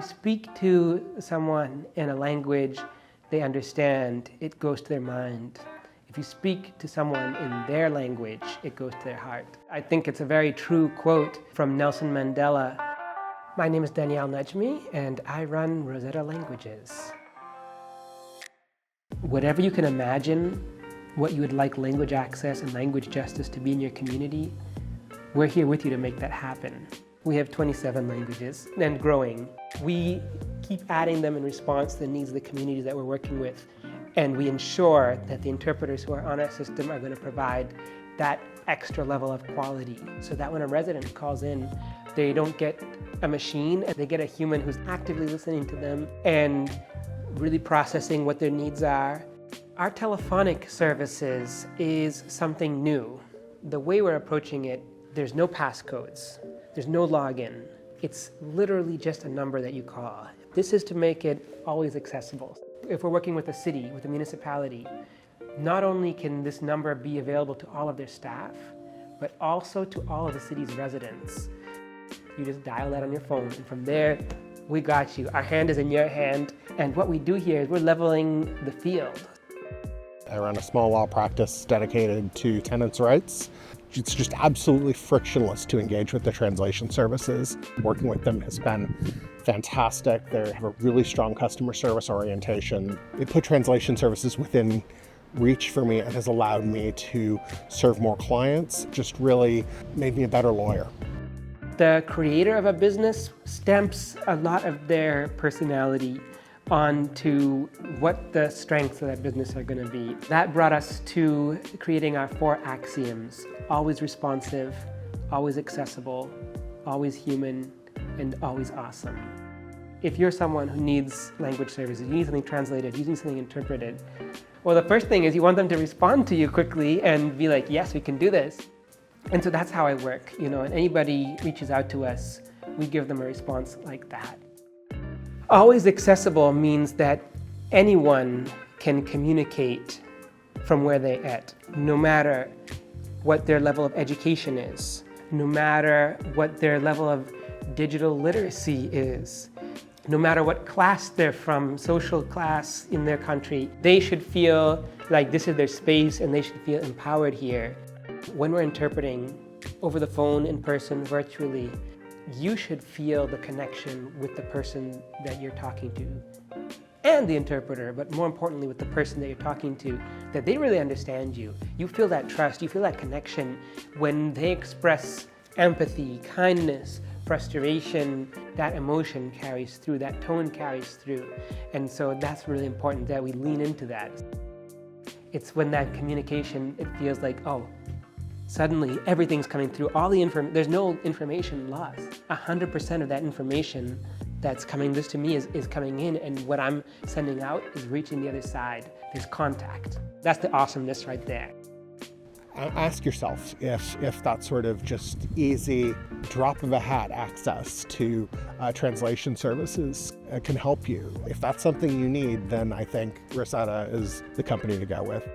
speak to someone in a language they understand, it goes to their mind. If you speak to someone in their language, it goes to their heart. I think it's a very true quote from Nelson Mandela. My name is Danielle Najmi, and I run Rosetta Languages. Whatever you can imagine, what you would like language access and language justice to be in your community, we're here with you to make that happen. We have 27 languages and growing. We keep adding them in response to the needs of the communities that we're working with, and we ensure that the interpreters who are on our system are going to provide that extra level of quality so that when a resident calls in, they don't get a machine, and they get a human who's actively listening to them and really processing what their needs are. Our telephonic services is something new. The way we're approaching it, there's no passcodes, there's no login. It's literally just a number that you call. This is to make it always accessible. If we're working with a city, with a municipality, not only can this number be available to all of their staff, but also to all of the city's residents. You just dial that on your phone, and from there, we got you. Our hand is in your hand, and what we do here is we're leveling the field. I run a small law practice dedicated to tenants' rights. It's just absolutely frictionless to engage with the translation services. Working with them has been fantastic. They have a really strong customer service orientation. They put translation services within reach for me and has allowed me to serve more clients. Just really made me a better lawyer. The creator of a business stamps a lot of their personality onto what the strengths of that business are going to be. That brought us to creating our 4 axioms: always responsive, always accessible, always human, and always awesome. If you're someone who needs language services, you need something translated, you need something interpreted, well, the first thing is you want them to respond to you quickly and be like, yes, we can do this. And so that's how I work, and anybody reaches out to us, we give them a response like that. Always accessible means that anyone can communicate from where they're at, no matter what their level of education is, no matter what their level of digital literacy is, no matter what class they're from, social class in their country. They should feel like this is their space and they should feel empowered here. When we're interpreting over the phone, in person, virtually, you should feel the connection with the person that you're talking to and the interpreter, but more importantly with the person that you're talking to, that they really understand you. You feel that trust, you feel that connection when they express empathy, kindness, frustration. That emotion carries through, that tone carries through. And so that's really important that we lean into that. It's when that communication, it feels like, oh, suddenly everything's coming through, all the there's no information lost. 100% of that information that's coming this to me is coming in, and what I'm sending out is reaching the other side. There's contact. That's the awesomeness right there. Ask yourself if that sort of just easy drop of a hat access to translation services can help you. If that's something you need, then I think Rosetta is the company to go with.